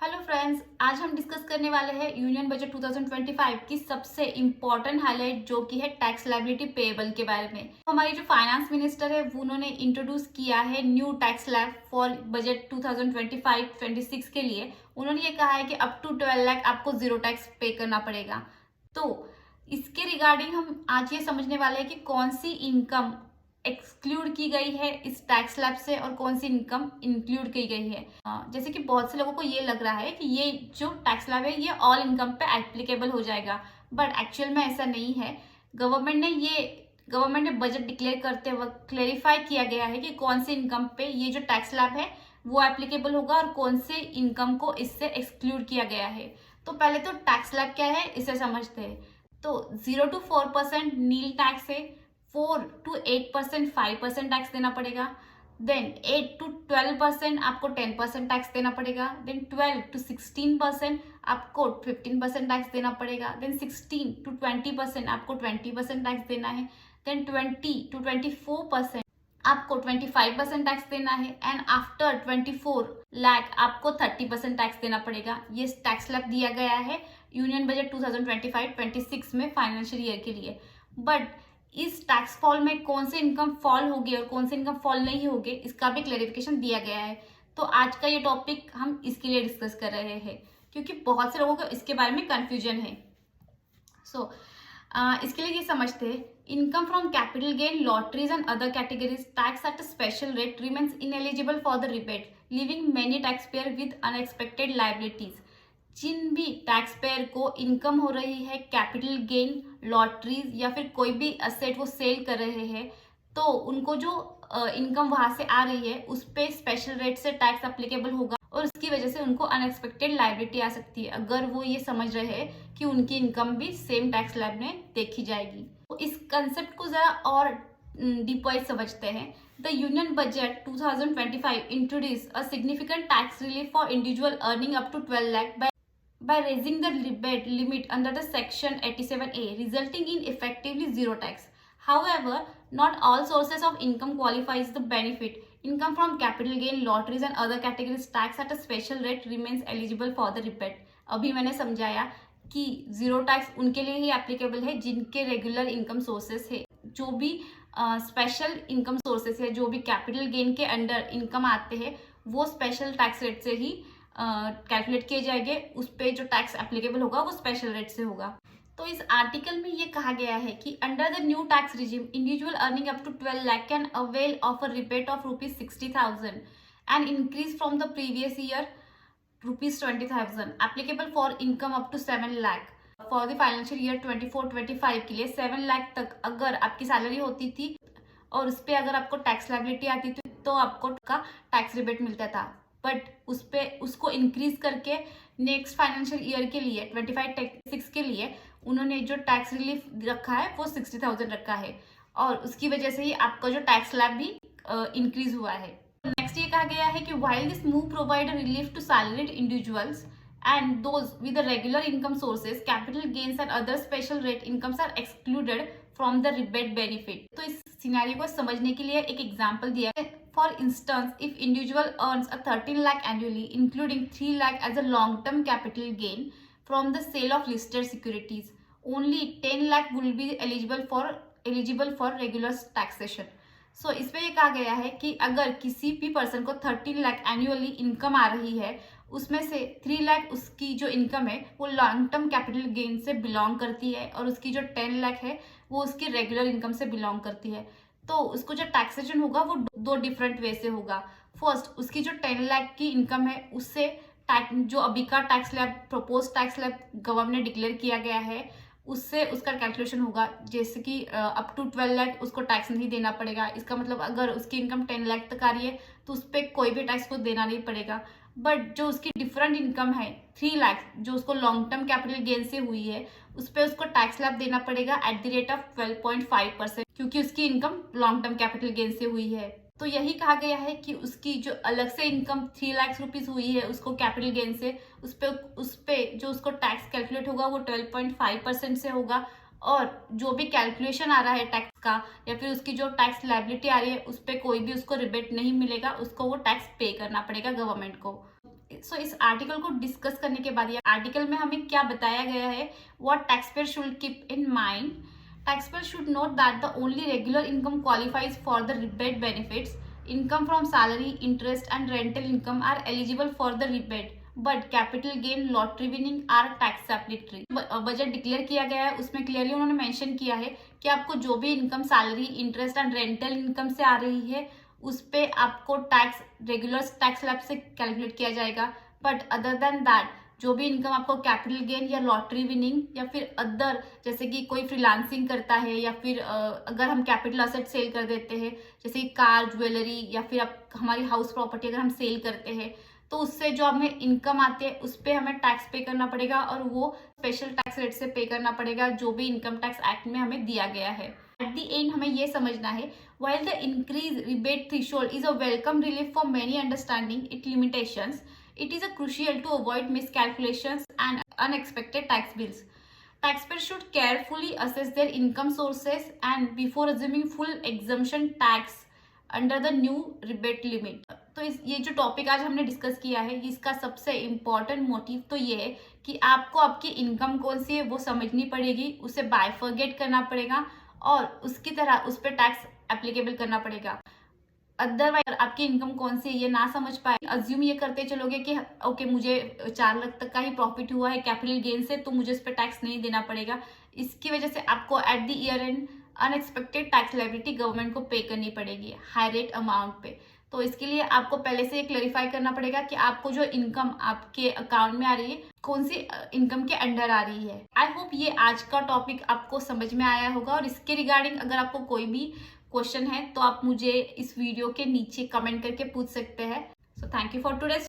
Hello friends, आज हम discuss करने वाले हैं यूनियन बजट 2025 की सबसे इम्पोर्टेंट हाईलाइट जो कि है टैक्स लायबिलिटी पेएबल के बारे में। हमारी जो फाइनेंस मिनिस्टर है वो उन्होंने इंट्रोड्यूस किया है new tax slab for budget 2025-26 के लिए। उन्होंने ये कहा है कि अप टू 12 लाख आपको जीरो टैक्स पे करना पड़ेगा। तो इसके रिगार्डिंग हम आज ये समझने वाले हैं कि कौन सी इनकम एक्सक्लूड की गई है इस टैक्स स्लैब से और कौन सी इनकम इंक्लूड की गई है। जैसे कि बहुत से लोगों को ये लग रहा है कि ये जो टैक्स स्लैब है ये ऑल इनकम पे एप्लीकेबल हो जाएगा, बट एक्चुअल में ऐसा नहीं है। गवर्नमेंट ने बजट डिक्लेयर करते वक्त क्लेरिफाई किया गया है कि कौन सी इनकम पे ये जो टैक्स स्लैब है वो एप्लीकेबल होगा और कौन से इनकम को इससे एक्सक्लूड किया गया है। तो पहले तो टैक्स स्लैब क्या है इसे समझते हैं। तो 0 to 4% नील टैक्स है, 4 to 8% 5% टैक्स देना पड़ेगा। देन 8 to 12% आपको 10% टैक्स देना पड़ेगा। देन 12 to 16% आपको 15% टैक्स देना पड़ेगा। देन 16 to 20% आपको 20% टैक्स देना है। देन 20 to 24% आपको 25% टैक्स देना है एंड आफ्टर 24 लाख आपको 30% टैक्स देना पड़ेगा। ये टैक्स स्लैब दिया गया है यूनियन बजट 2025-26 में फाइनेंशियल ईयर के लिए। बट इस टैक्स फॉल में कौन से इनकम फॉल होगी और कौन से इनकम फॉल नहीं होगी इसका भी क्लैरिफिकेशन दिया गया है। तो आज का ये टॉपिक हम इसके लिए डिस्कस कर रहे हैं क्योंकि बहुत से लोगों को इसके बारे में कंफ्यूजन है। इसके लिए ये समझते हैं, income from capital gain lotteries and other categories tax at a special rate remains ineligible for the rebate leaving many tax payer with unexpected liabilities. जिन भी टैक्स पेयर को इनकम हो रही है कैपिटल गेन लॉटरीज या फिर कोई भी असेट वो सेल कर रहे हैं, तो उनको जो इनकम वहां से आ रही है उस पर स्पेशल रेट से टैक्स अप्लीकेबल होगा और उसकी वजह से उनको अनएक्सपेक्टेड लायबिलिटी आ सकती है अगर वो ये समझ रहे हैं कि उनकी इनकम भी सेम टैक्स स्लैब में देखी जाएगी। तो इस कंसेप्ट को जरा और डीपर समझते हैं। The union budget 2025 introduced a significant tax relief for individual earning up to 12 lakh by raising the rebate limit under the section 87A, resulting in effectively zero tax. However, not all sources of income qualifies the benefit. Income from capital gain, lotteries and other categories tax at a special rate remains eligible for the rebate. अभी मैंने समझाया कि zero tax उनके लिए ही applicable है जिनके regular income sources है। जो भी स्पेशल इनकम सोर्सेस है, जो भी कैपिटल गेन के अंडर इनकम आते हैं, वो स्पेशल टैक्स रेट से ही कैलकुलेट किए जाएंगे। उस पर जो टैक्स एप्लीकेबल होगा वो स्पेशल रेट से होगा। तो इस आर्टिकल में ये कहा गया है कि under the new tax regime individual earning up to 12 lakh can avail of a rebate of ₹60,000 and increase from the previous year ₹20,000 applicable for income up to 7 lakh. For the financial year 24-25 के लिए 7 लाख तक अगर आपकी सैलरी होती थी और उस पर अगर आपको टैक्स लायबिलिटी आती थी तो आपको का टैक्स रिबेट मिलता था। बट उसको इंक्रीज करके नेक्स्ट फाइनेंशियल ईयर के लिए 25-26 के लिए उन्होंने जो टैक्स रिलीफ रखा है वो 60,000 रखा है और उसकी वजह से ही आपका जो टैक्स स्लैब भी इंक्रीज हुआ है। नेक्स्ट ये कहा गया है कि while this move provide relief to salaried individuals and those with the regular income sources, capital gains and other special rate incomes are excluded from the rebate benefit. तो इस सिनेरियो को समझने के लिए एक एग्जांपल दिया है। For instance, if individual earns a 13 lakh annually, including 3 lakh as a long-term capital gain from the sale of listed securities, only 10 lakh will be eligible for regular taxation. सो इसमें ये कहा गया है कि अगर किसी भी पर्सन को 13 लाख एनुअली इनकम आ रही है, उसमें से 3 लाख उसकी जो इनकम है वो लॉन्ग टर्म कैपिटल गेन से बिलोंग करती है और उसकी जो 10 लाख है वो उसकी रेगुलर इनकम से बिलोंग करती है। तो उसको जो टैक्सेशन होगा वो दो डिफरेंट वे से होगा। फर्स्ट, उसकी जो 10 लाख की इनकम है उससे जो अभी का tax slab propose tax slab government ने डिक्लेयर किया गया है उससे उसका कैलकुलेशन होगा। जैसे कि अप टू 12 लाख उसको टैक्स नहीं देना पड़ेगा। इसका मतलब अगर उसकी इनकम 10 लाख तक आ रही है तो उस पर कोई भी टैक्स को देना नहीं पड़ेगा। बट जो उसकी डिफरेंट इनकम है 3 लाख जो उसको लॉन्ग टर्म कैपिटल गेन से हुई है उस पर उसको टैक्स स्लैब देना पड़ेगा एट द रेट ऑफ 12.5% क्योंकि उसकी income long term capital gain से हुई है। तो यही कहा गया है कि उसकी जो अलग से इनकम 3 लाख रुपीज हुई है उसको कैपिटल गेन से, उस पे जो उसको टैक्स कैलकुलेट होगा वो 12.5% से होगा और जो भी कैलकुलेशन आ रहा है टैक्स का या फिर उसकी जो टैक्स लायबिलिटी आ रही है उस पर कोई भी उसको रिबेट नहीं मिलेगा, उसको वो टैक्स पे करना पड़ेगा गवर्नमेंट को। सो इस आर्टिकल को डिस्कस करने के बाद, या आर्टिकल में हमें क्या बताया गया है, what taxpayer should keep in mind. Taxpayer should note that the only regular income qualifies for the rebate benefits. Income from salary, interest and rental income are eligible for the rebate, but capital gain, lottery winning are tax supplementary. Budget declare किया गया है, उसमें clearly उन्होंने mention किया है कि आपको जो भी income salary, interest and rental income से आ रही है उस पे आपको टैक्स रेगुलर टैक्स स्लैब से कैलकुलेट किया जाएगा. बट अदर देन दैट, जो भी इनकम आपको कैपिटल गेन या लॉटरी विनिंग या फिर अदर, जैसे कि कोई फ्रीलांसिंग करता है या फिर अगर हम कैपिटल असेट सेल कर देते हैं, जैसे कि कार, ज्वेलरी या फिर हमारी हाउस प्रॉपर्टी अगर हम सेल करते हैं, तो उससे जो हमें इनकम आती है उस पर हमें टैक्स पे करना पड़ेगा और वो स्पेशल टैक्स रेट से पे करना पड़ेगा जो भी इनकम टैक्स एक्ट में हमें दिया गया है. एट द एंड हमें ये समझना है, while the increased rebate threshold is a welcome relief for many understanding its limitations, it is a crucial to avoid miscalculations and unexpected tax bills. Taxpayers should carefully assess their income sources and before assuming full exemption tax under the new rebate limit. तो ये जो topic आज हमने discuss किया है, इसका सबसे important motive तो ये है कि आपको आपकी इनकम कौन सी है वो समझनी पड़ेगी, उसे बाइफरगेट करना पड़ेगा और उसकी तरह उस पर टैक्स एप्लीकेबल करना पड़ेगा. अदरवाइज आपकी इनकम कौन सी है ये ना समझ पाए, अज्यूम ये करते चलोगे कि ओके मुझे 4 लाख तक का ही प्रॉफिट हुआ है कैपिटल गेन से, तो मुझे इस पर टैक्स नहीं देना पड़ेगा. इसकी वजह से आपको at the year and unexpected tax liability government को पे करनी पड़ेगी हाई रेट अमाउंट पे. तो इसके लिए आपको पहले से ये क्लैरिफाई करना पड़ेगा कि आपको जो इनकम आपके अकाउंट में आ रही है कौन सी इनकम के अंडर आ रही है. आई होप ये आज का टॉपिक आपको समझ में आया होगा और इसके रिगार्डिंग अगर आपको कोई भी क्वेश्चन है तो आप मुझे इस वीडियो के नीचे कमेंट करके पूछ सकते हैं. So thank you for today.